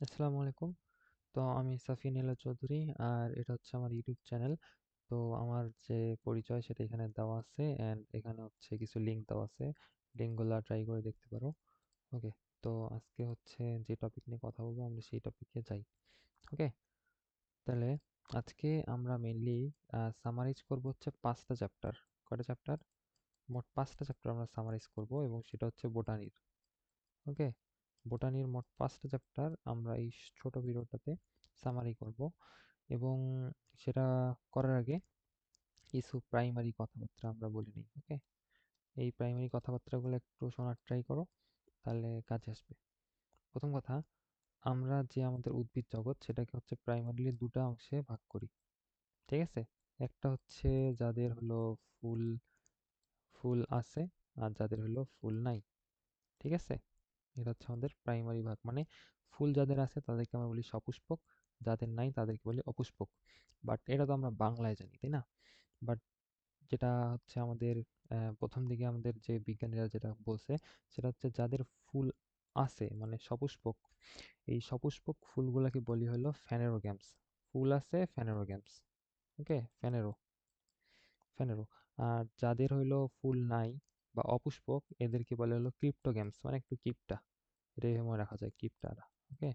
আসসালামু আলাইকুম। তো আমি সাফিনুল্লাহ চৌধুরী আর এটা হচ্ছে আমার ইউটিউব চ্যানেল। তো আমার যে পরিচয় সেটা এখানে দেওয়া আছে অ্যান্ড এখানে হচ্ছে কিছু লিঙ্ক দেওয়া আছে। লিঙ্কগুলা ট্রাই করে দেখতে পারো। ওকে। তো আজকে হচ্ছে যে টপিক নিয়ে কথা বলবো আমরা সেই টপিকে যাই। ওকে। তাহলে আজকে আমরা মেইনলি সামারাইজ করব হচ্ছে 5টা চ্যাপ্টার। কয়টা চ্যাপ্টার? মোট 5টা চ্যাপ্টার আমরা সামারাইজ করব এবং সেটা হচ্ছে বোটানির। ওকে। বোটানির মোট 5টা চ্যাপ্টার আমরা এই ছোট ভিডিওটাতে সামারি করব এবং সেটা করার আগে কিছু প্রাইমারি কথাবার্তা আমরা বলে নিই। ওকে। এই প্রাইমারি কথাবার্তাগুলো একটু শোনার ট্রাই করো, তাহলে কাজে আসবে। প্রথম কথা, আমরা যে আমাদের উদ্ভিদ জগৎ সেটাকে হচ্ছে প্রাইমারিলি দুটো অংশে ভাগ করি। ঠিক আছে? একটা হচ্ছে যাদের হলো ফুল ফুল আছে আর যাদের হলো ফুল নাই। ঠিক আছে? এটা হচ্ছে আমাদের প্রাইমারি ভাগ, মানে ফুল যাদের আছে তাদেরকে আমরা বলি সপুষ্পক, যাদের নাই তাদেরকে বলি অপুষ্পক। বাট এটা তো আমরা বাংলায় জানি, তাই না? বাট যেটা হচ্ছে আমাদের প্রথম দিকে আমাদের যে বিজ্ঞানীরা যেটা বলছে সেটা হচ্ছে যাদের ফুল আছে মানে সপুষ্পক, এই সপুষ্পক ফুলগুলোকে বলি হলো ফ্যানেরোগ্যামস। ফুল আছে ফ্যানেরোগ্যামস। ওকে, ফ্যানেরো ফ্যানেরো। আর যাদের হইলো ফুল নাই বা অপুষ্পক এদেরকে বলে হলো ক্রিপ্টোগ্যামস, মানে একটু কিপটা, এটাই মনে রাখা যায় কিপটারা। ওকে,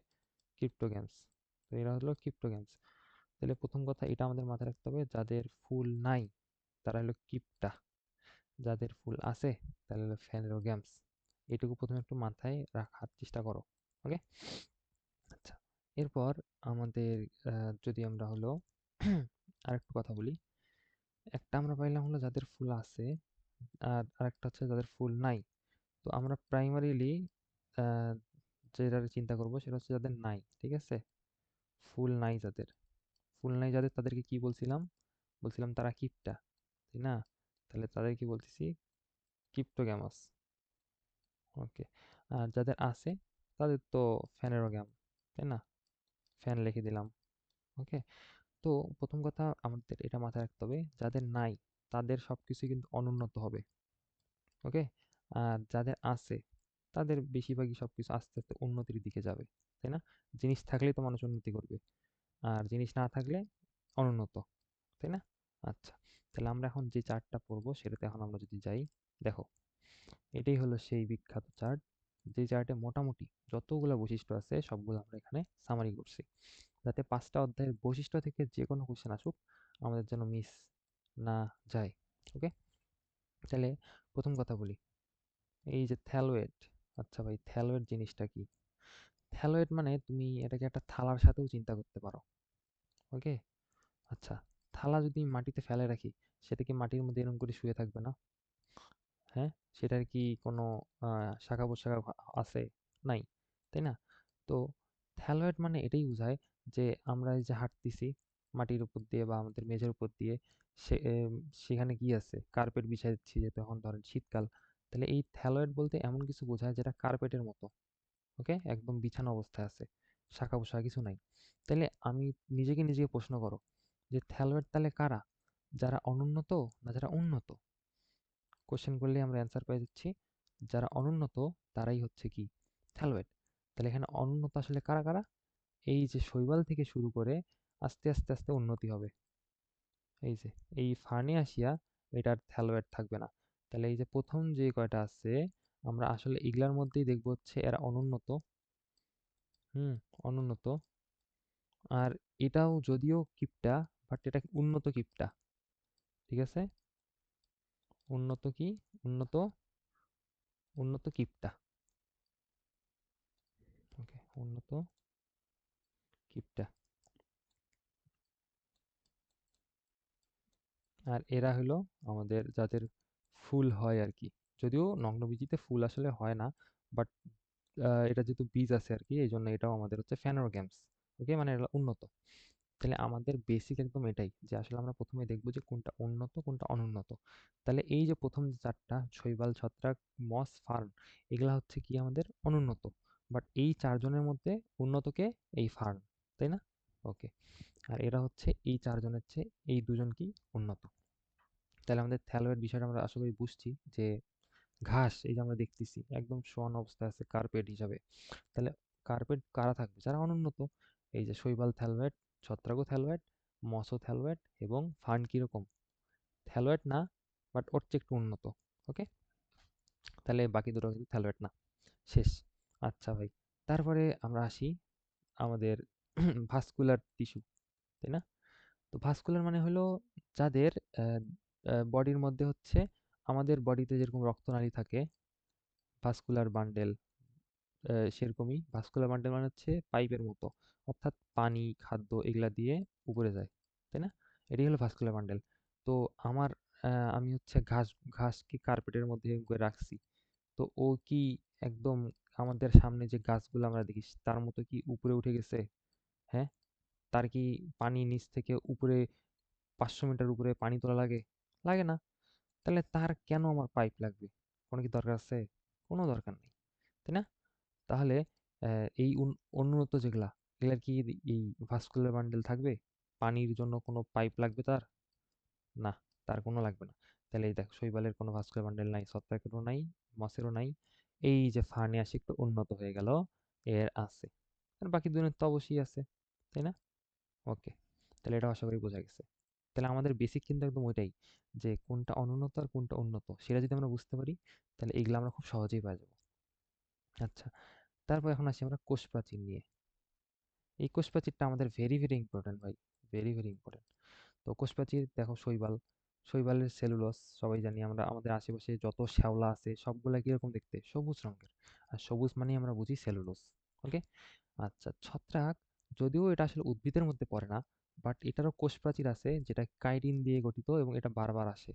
ক্রিপ্টোগ্যামস। তো এরা হলো ক্রিপ্টোগ্যামস। তাহলে প্রথম কথা এটা আমাদের মাথায় রাখতে হবে, যাদের ফুল নাই তারা হলো কিপটা, যাদের ফুল আছে তাহলে হলো ফ্যানেরোগ্যামস। এটুকু প্রথমে একটু মাথায় রাখার চেষ্টা করো। ওকে। আচ্ছা, এরপর আমাদের যদি আমরা হলো আরেকটু কথা বলি, একটা আমরা পাইলাম হলো যাদের ফুল আছে আর আরেকটা হচ্ছে যাদের ফুল নাই। তো আমরা প্রাইমারিলি যেটা চিন্তা করব সেটা হচ্ছে যাদের নাই। ঠিক আছে? ফুল নাই যাদের, ফুল নাই যাদের তাদেরকে কি বলছিলাম? বলছিলাম তারা কিপটা, তাই না? তাহলে তাদের কি বলতেছি? কিপ্টোগ্যামাস। ওকে। আর যাদের আছে তাদের তো ফ্যানেরোগ্যাম, তাই না? ফ্যান লিখে দিলাম। ওকে। তো প্রথম কথা আমাদের এটা মাথায় রাখতে হবে, যাদের নাই তাদের সবকিছু কিন্তু অনুন্নত হবে। ওকে। আর যাদের আছে তাদের বেশিরভাগই সবকিছু আস্তে আস্তে উন্নতির দিকে যাবে, তাই না? জিনিস থাকলেই তো মানুষ উন্নতি করবে, আর জিনিস না থাকলে অনুন্নত, তাই না? আচ্ছা, তাহলে আমরা এখন যে চার্টটা পড়বো সেটাতে এখন আমরা যদি যাই, দেখো এটাই হলো সেই বিখ্যাত চার্ট, যে চার্টে মোটামুটি যতগুলো বৈশিষ্ট্য আছে সবগুলো আমরা এখানে সামারি করছি, যাতে 5টা অধ্যায়ের বৈশিষ্ট্য থেকে যে কোনো কোশ্চেন আসুক আমাদের যেন মিস না যায়। ওকে। তাহলে প্রথম কথা বলি, এই যে থ্যালোয়েড। আচ্ছা ভাই, থ্যালোয়েড জিনিসটা কি? থ্যালোয়েড মানে তুমি এটাকে একটা থালার সাথেও চিন্তা করতে পারো। ওকে। আচ্ছা, থালা যদি মাটিতে ফেলে রাখি সেটা কি মাটির মধ্যে এরকম করে শুয়ে থাকবে না? হ্যাঁ, সেটার কি কোনো শাখা প্রশাখা আছে? নাই, তাই না? তো থ্যালয়েড মানে এটাই বোঝায় যে আমরা এই যে হাঁটতেছি মাটির উপর দিয়ে বা আমাদের মেঝের উপর দিয়ে, সে সেখানে কি আছে? কার্পেট বিছাই দিচ্ছি, যে তখন ধরেন শীতকাল, তাহলে এই থ্যালয়েড বলতে এমন কিছু বোঝায় যেটা কার্পেটের মতো। ওকে, একদম বিছানো অবস্থায় আছে, শাখা প্রশাখা কিছু নাই। তাহলে আমি নিজেকে প্রশ্ন করো যে থ্যালয়েড তাহলে কারা? যারা অনুন্নত না যারা উন্নত? কোশ্চেন করলে আমরা অ্যান্সার পেয়ে যাচ্ছি, যারা অনুন্নত তারাই হচ্ছে কি? থ্যালয়েড। তাহলে এখানে অনুন্নত আসলে কারা কারা? এই যে শৈবাল থেকে শুরু করে আস্তে আস্তে আস্তে উন্নতি হবে। এই যে এই ফার্নে আসিয়া এটার থ্যালয়েড থাকবে না। তাহলে এই যে প্রথম যে কয়টা আছে আমরা আসলে এগুলার মধ্যেই দেখবো হচ্ছে এরা অনুন্নত। হুম, অনুন্নত। আর এটাও যদিও কিপটা, বাট এটা উন্নত কিপটা। ঠিক আছে? উন্নত কি? উন্নত, উন্নত কিপটা। ওকে, উন্নত কিপটা। আর এরা হলো আমাদের যাদের ফুল হয় আর কি, যদিও নগ্নবীজিতে ফুল আসলে হয় না, বাট এটা যেহেতু বীজ আছে আর কি এই জন্য এটাও আমাদের হচ্ছে ফ্যানোরগ্যামস। ওকে, মানে এরা উন্নত। তাহলে আমাদের বেসিক একদম এটাই, যে আসলে আমরা প্রথমে দেখবো যে কোনটা উন্নত কোনটা অনুন্নত। তাহলে এই যে প্রথম যে চারটা, শৈবাল, ছত্রাক, মস, ফার্ন, এগুলা হচ্ছে কি আমাদের অনুন্নত। বাট এই চারজনের মধ্যে উন্নতকে এই ফার্ন, তাই না? ওকে। আর এরা হচ্ছে এই চারজনের চেয়ে এই দুজন কি উন্নত। তাহলে আমাদের থ্যালয়েড বিষয়টা আমরা আশা করি বুঝছি, যে ঘাস এই যে আমরা দেখতেছি একদম সমান অবস্থায় আছে কার্পেট হিসাবে। তাহলে কার্পেট কারা থাকবে? যারা অনুন্নত। এই যে শৈবাল থ্যালওয়েড, ছত্রাকও থ্যালওয়েড, মসও থ্যালওয়েড এবং ফার্ন কিরকম? থ্যালওয়েড না, বাট ওর চেয়ে একটু উন্নত। ওকে, তাহলে বাকি দুটো কিন্তু থ্যালওয়েড না। শেষ। আচ্ছা ভাই, তারপরে আমরা আসি আমাদের ভাস্কুলার টিস্যু, তাই না? তো ভাস্কুলার মানে হলো যাদের বডির মধ্যে হচ্ছে আমাদের বডিতে যেরকম রক্তনালী থাকে, ভাস্কুলার বান্ডেল, সেরকমই ভাস্কুলার বান্ডেল মানে হচ্ছে পাইপের মতো, অর্থাৎ পানি খাদ্য এগুলা দিয়ে উপরে যায়, তাই না? এটাই হলো ভাস্কুলার বান্ডেল। তো আমার আমি হচ্ছে ঘাসকে কার্পেটের মধ্যে এরকম করে রাখছি, তো ও কি একদম আমাদের সামনে যে গাছগুলো আমরা দেখি তার মতো কি উপরে উঠে গেছে? হ্যাঁ, তার কি পানি নিচ থেকে উপরে 500 মিটার উপরে পানি তোলা লাগে? লাগে না। তাহলে তার কেন আমার পাইপ লাগবে? কোনো কি দরকার আছে? কোনো দরকার নেই, তাই না? তাহলে এই অনুন্নত যেগুলা, এগুলার কি এই ভাস্কুলার বান্ডেল থাকবে? পানির জন্য কোনো পাইপ লাগবে তার? না, তার কোনো লাগবে না। তাহলে এই দেখ, শৈবালের কোনো ভাস্কুলার বান্ডেল নাই, ছত্রাকেরও নাই, মসেরও নাই। এই যে ফার্নে আসে একটু উন্নত হয়ে গেল, এর আছে। আর বাকি দুনের তো অবশ্যই আছে, তাই না? ওকে, তাহলে এটা আশা করি বোঝা গেছে। তাহলে আমাদের বেসিক কিন্তু একদম ওইটাই, যে কোনটা অনুন্নত আর কোনটা উন্নত সেটা যদি আমরা বুঝতে পারি, তাহলে এগুলো আমরা খুব সহজেই পাই যাবো। আচ্ছা, তারপর এখন আসি আমরা কোষ প্রাচীর নিয়ে। এই কোষ প্রাচীরটা আমাদের ভেরি ভেরি ইম্পর্টেন্ট ভাই, ভেরি ভেরি ইম্পর্টেন্ট। তো কোষ প্রাচীর দেখো, শৈবালের সেলুলোজ সবাই জানি আমরা, আমাদের আশেপাশে যত শ্যাওলা আছে সবগুলা কিরকম দেখতে? সবুজ রঙের। আর সবুজ মানে আমরা বুঝি সেলুলোজ। ওকে, আচ্ছা, ছত্রাক যদিও এটা আসলে উদ্ভিদের মধ্যে পড়ে না, বাট এটারও কোষ প্রাচীর আছে যেটা কাইটিন দিয়ে গঠিত, এবং এটা বারবার আসে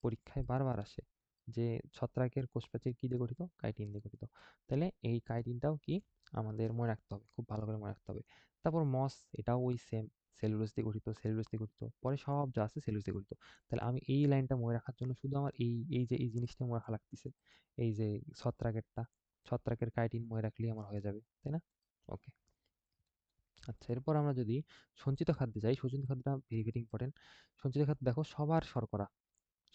পরীক্ষায়, বারবার আসে যে ছত্রাকের কোষ প্রাচীর কি দিয়ে গঠিত? কাইটিন দিয়ে গঠিত। তাহলে এই কাইটিনটাও কি আমাদের মনে রাখতে হবে, খুব ভালো করে মনে রাখতে হবে। তারপর মস, এটাও ওই সেম, সেলুলোজ দিয়ে গঠিত, সেলুলোজ দিয়ে গঠিত, পরে সব যা আছে সেলুলোজ দিয়ে গঠিত। তাহলে আমি এই লাইনটা মনে রাখার জন্য শুধু আমার এই যে এই জিনিসটা মনে রাখা লাগতেছে, এই যে ছত্রাকেরটা, ছত্রাকের কাইটিন মনে রাখলেই আমার হয়ে যাবে, তাই না? ওকে, আচ্ছা, এরপর আমরা যদি সঞ্চিত খাদ্যে যাই, সঞ্চিত খাদ্যটা ভেরি ভেরি ইম্পর্টেন্ট। সঞ্চিত খাদ্য দেখো, সবার শর্করা,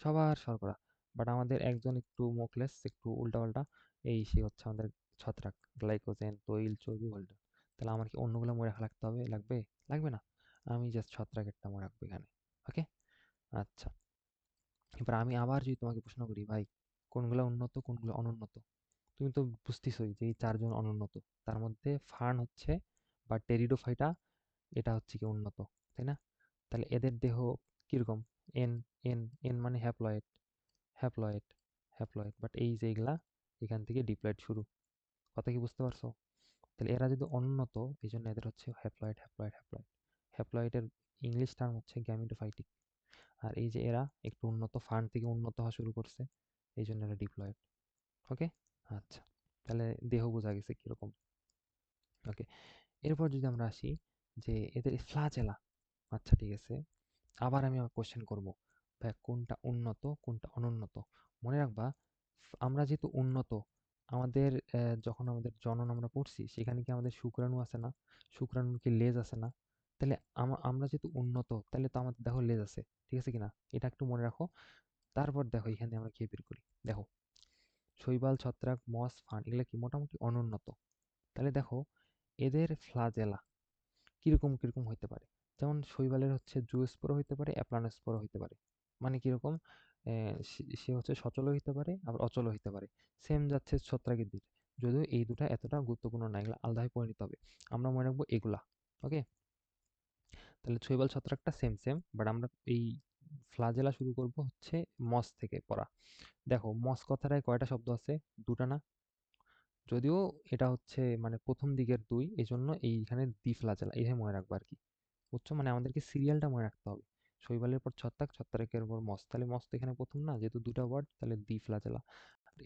সবার শর্করা, বাট আমাদের একজন একটু মুখলেস, একটু উল্টাপাল্টা, এই সে হচ্ছে আমাদের ছত্রাক, গ্লাইকোজেন, তৈল, চর্বি, বলটা। তাহলে আমার কি অন্যগুলো মনে রাখা লাগতে হবে? লাগবে? লাগবে না, আমি জাস্ট ছত্রাকেরটা মনে রাখবো এখানে। ওকে, আচ্ছা, এবার আমি আবার যদি তোমাকে প্রশ্ন করি, ভাই কোনগুলো উন্নত কোনগুলো অনুন্নত, তুমি তো বুঝতেছই যে এই চারজন অনুন্নত, তার মধ্যে ফার্ন হচ্ছে বা টেরিডোফাইটা, এটা হচ্ছে কি উন্নত, তাই না? তাহলে এদের দেহ কিরকম? এন, এন, এন মানে হ্যাপ্লয়েড, হ্যাপ্লয়েড, হ্যাপ্লয়েড, বাট এই যে এগুলা এখান থেকে ডিপ্লয়েড শুরু। কথা কি বুঝতে পারছো? তাহলে এরা যদি অনুন্নত, এই জন্য এদের হচ্ছে হ্যাপ্লয়েড, হ্যাপ্লয়েড, হ্যাপ্লয়েড। হ্যাপ্লয়েডের ইংলিশ টার্ম হচ্ছে গ্যামিটোফাইটিক। আর এই যে এরা একটু উন্নত, ফার্ন থেকে উন্নত হওয়া শুরু করছে, এই জন্য এরা ডিপ্লয়েড। ওকে, আচ্ছা, তাহলে দেহ বোঝা গেছে কিরকম। ওকে, এরপর যদি আমরা আসি যে এদের ফ্লাজেলা, আচ্ছা ঠিক আছে, আবার আমি কোশ্চেন করব, ভাই কোনটা উন্নত কোনটা অনুন্নত? মনে রাখবা, আমরা যেহেতু উন্নত, আমাদের যখন আমাদের জনন আমরা পড়ছি সেখানে কি আমাদের শুক্রাণু আছে না? শুক্রাণুর কি লেজ আছে না? তাহলে আমরা যেহেতু উন্নত, তাহলে তো আমাদের দেখো লেজ আছে, ঠিক আছে কিনা? এটা একটু মনে রাখো। তারপর দেখো এখানে আমরা কি বের করি, দেখো শৈবাল, ছত্রাক, মস, ফার্ন এগুলো কি মোটামুটি অনুন্নত। তাহলে দেখো এদের ফ্লাজেলা কিরকম কিরকম হইতে পারে। যেমন শৈবালের হচ্ছে জুস্পোরও হইতে পারে, অ্যাপ্লানোস্পোরও হইতে পারে। মানে কিরকম? সে হচ্ছে সচলও হইতে পারে, আবার অচলও হইতে পারে। সেম যাচ্ছে ছত্রাকের দিকে, যদিও এই দুটা এতটা গুরুত্বপূর্ণ না, এগুলো আলাদাভাবে পড়ে নিতে হবে। আমরা মনে রাখবো এগুলা। ওকে, তাহলে শৈবাল ছত্রাকটা সেম সেম, বাট আমরা এই ফ্লাজেলা শুরু করব হচ্ছে মস থেকে পড়া। দেখো মস কথাটায় কয়টা শব্দ আছে? দুটা না? যদিও এটা হচ্ছে মানে প্রথম দিকের দুই, এই জন্য এইখানে দ্বি ফ্লাজেলা এইভাবে মনে রাখবো আর কি। বুঝছো? মানে আমাদেরকে সিরিয়ালটা মনে রাখতে হবে। শৈবালের পর ছত্রাক, ছত্রাকের পর মস, তাহলে মস তো এখানে প্রথম না, যেহেতু দুটা ওয়ার্ড, তাহলে দ্বি ফ্লাজেলা।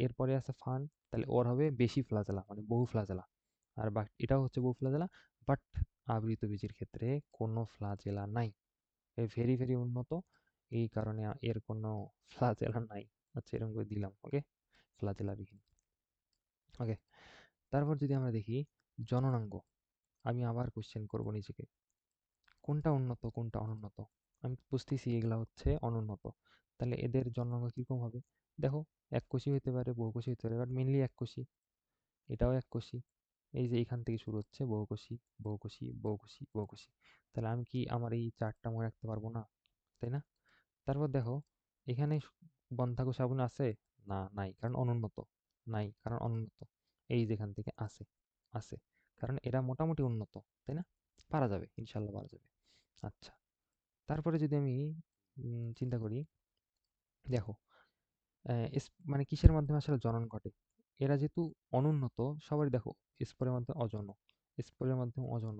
এরপরে আছে ফার্ন, তাহলে ওর হবে বেশি ফ্লাজেলা, মানে বহু ফ্লাজেলা। আর বাকি এটাও হচ্ছে বহু ফ্লাজেলা, বাট আবৃত বীজের ক্ষেত্রে কোনো ফ্লাজেলা নাই। এ ভেরি ভেরি উন্নত, এই কারণে এর কোনো ফ্লাজেলা নাই। আচ্ছা, এরকম করে দিলাম। ওকে, ফ্লাজেলা বিহীন। ওকে, তারপর যদি আমরা দেখি জননাঙ্গ, আমি আবার কোশ্চেন করব নিজেকে, কোনটা উন্নত কোনটা অনুন্নত? আমি বুঝতেছি এগুলা হচ্ছে অনুন্নত, তাহলে এদের জননাঙ্গ কিরকম হবে? দেখো, এককোষী হইতে পারে, বহুকোষী হইতে পারে, বাট মেনলি এককোষী। এটাও এককোষী, এই যে এখান থেকে শুরু হচ্ছে বহুকোষী, বহুকোষী, বহুকোষী, বহুকোষী। তাহলে আমি কি আমার এই ৪ টা মনে রাখতে পারবো না? তাই না? তারপর দেখো এখানে বন্ধ্যাকোষী আবরণী আছে? না, নাই। কারণ অনুন্নত। নাই, কারণ অনুন্নত। এই যেখান থেকে আছে, আছে। কারণ এরা মোটামুটি উন্নত, তাই না? পারা যাবে, ইনশাআল্লাহ পারা যাবে। আচ্ছা, তারপরে যদি আমি চিন্তা করি, দেখো মানে কিসের মাধ্যমে আসলে জনন ঘটে? এরা যেহেতু অনুন্নত, সবারই দেখো স্পোরের মাধ্যমে অযৌন, স্পোরের মাধ্যমে অযৌন।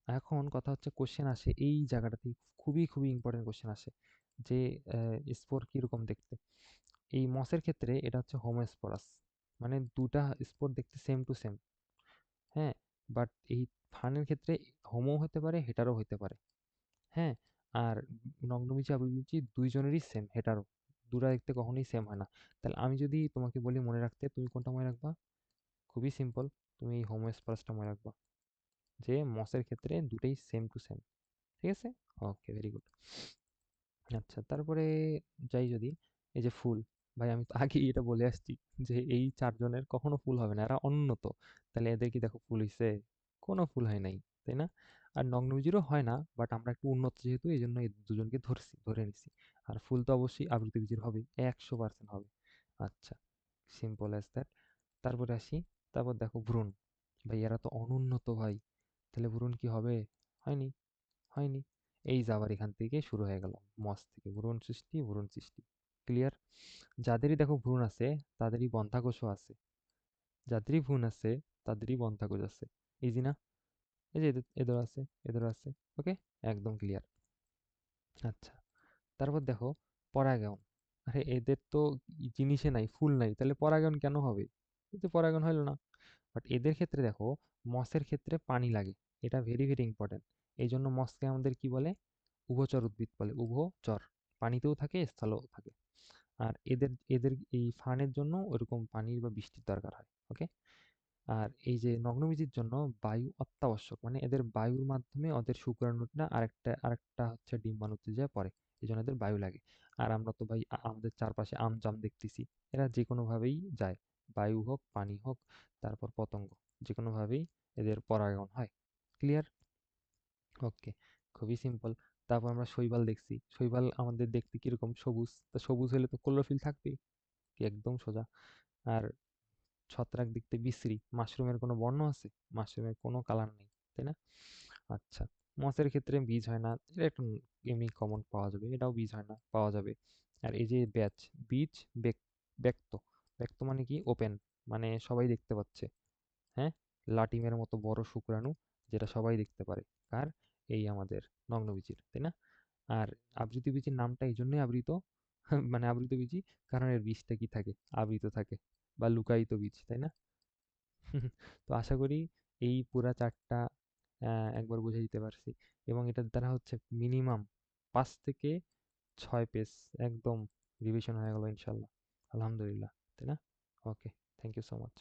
এখন কথা হচ্ছে কোশ্চেন আসে এই জায়গাটাতে, খুবই খুবই ইম্পর্টেন্ট কোশ্চেন আসে যে স্পোর কিরকম দেখতে। এই মসের ক্ষেত্রে এটা হচ্ছে হোমোস্পোরাস, মানে দুটা স্পোর দেখতে সেম টু সেম, হ্যাঁ। বাট এই ফার্নের ক্ষেত্রে হোমো হতে পারে, হেটারও হতে পারে, হ্যাঁ। আর নগ্নবীজি আবৃতবীজি দুইজনেরই সেম হেটারো, দুটা দেখতে কখনোই সেম হয় না। তাহলে আমি যদি তোমাকে বলি মনে রাখতে, তুমি কোনটা মনে রাখবা? খুবই সিম্পল, তুমি এই হোমোস্পার্সটা মনে রাখবা, যে মসের ক্ষেত্রে দুটেই সেম টু সেম। ঠিক আছে, ওকে, ভেরি গুড। আচ্ছা, তারপরে যাই যদি, এই যে ফুল, ভাই আমি তো আগেই এটা বলে আসছি যে এই চারজনের কখনো ফুল হবে না, এরা অনুন্নত। তাহলে এদের কি দেখো ফুল হইছে? কোনো ফুল হয় নাই, তাই না? আর নগ্নবীজিরও হয় না, বাট আমরা একটু উন্নত যেহেতু এই জন্য এই দুজনকে ধরে নিছি। আর ফুল তো অবশ্যই আবৃতবীজির হবে, 100% হবে। আচ্ছা, সিম্পল অ্যাজ দ্যাট। তারপরে আসি, তারপর দেখো ভ্রূণ, ভাই এরা তো অনুন্নত ভাই, তাহলে ভ্রূণ কি হবে? হয়নি, হয়নি। এই যে আবার এখান থেকে শুরু হয়ে গেল, মস থেকে ভ্রূণ সৃষ্টি, ভ্রূণ সৃষ্টি। ক্লিয়ার? যাদেরই দেখো ভ্রূণ আছে তাদেরই বন্ধ্যাকোষও আছে, যাদেরই ভ্রূণ আছে তাদেরই বন্ধ্যাকোষ আছে। ইজি না? এই যে এদের আছে, এদের আছে। ওকে, একদম ক্লিয়ার। আচ্ছা, তারপর দেখো পরাগায়ন। আরে এদের তো জিনিসে নাই, ফুল নাই, তাহলে পরাগায়ন কেন হবে? এই তো পরাগায়ন হলো না। বাট এদের ক্ষেত্রে দেখো, মসের ক্ষেত্রে পানি লাগে, এটা ভেরি ভেরি ইম্পর্টেন্ট। এই জন্য মসকে আমাদের কি বলে? উভচর উদ্ভিদ বলে, উভচর, পানিতেও থাকে, স্থলেও থাকে। আর এদের এদের এই ফার্নের জন্য ওইরকম পানির বা বৃষ্টির দরকার হয়। ওকে। আর এই যে নগ্নবীজির জন্য বায়ু অত্যাবশ্যক, মানে এদের বায়ুর মাধ্যমে ওদের শুক্রাণুটা আরেকটা আরেকটা হচ্ছে ডিম্বাণুতে যায় পরে, এই জন্য এদের বায়ু লাগে। আর আমরা তো ভাই আমাদের চারপাশে আম জাম দেখতেছি, এরা যে কোনো ভাবেই যায়, বায়ু হোক, পানি হোক, তারপর পতঙ্গ, যে কোনো ভাবেই এদের পরাগায়ন হয়। ক্লিয়ার? ওকে, খুবই সিম্পল। তারপর আমরা শৈবাল দেখছি, শৈবাল আমাদের দেখতে কিরকম? সবুজ, তো সবুজ হলে তো ক্লোরোফিল থাকবেই, কি একদম সোজা। আর ছত্রাক দেখতে বিশ্রী, মাশরুমের কোনো বর্ণ আছে? মাশরুমের কোনো কালার নেই, তাই না? আচ্ছা, মসের ক্ষেত্রে বীজ হয় না, এটা একটু এমনি কমন পাওয়া যাবে, এটাও বীজ হয় না, পাওয়া যাবে। আর এই যে ব্যাচ, বীজ, ব্যক্ত, ব্যক্ত মানে কি? ওপেন, মানে সবাই দেখতে পাচ্ছে, হ্যাঁ। লাটিমের মতো বড় শুক্রাণু, যেটা সবাই দেখতে পারে, কার? এই আমাদের নগ্নবীজির, তাই না? আর আবৃত বীজের নামটা এই জন্যই আবৃত, মানে আবৃত বীজই, কারণ এর বীজটা কি থাকে? আবৃত থাকে, বা লুকায়িত বীজ, তাই না? তো আশা করি এই পুরা চারটা একবার বুঝে দিতে পারছি, এবং এটার দ্বারা হচ্ছে মিনিমাম 5 থেকে 6 পেজ একদম রিভিশন হয়ে গেল ইনশাল্লাহ, আলহামদুলিল্লাহ, তাই না? ওকে, থ্যাংক ইউ সো মাচ।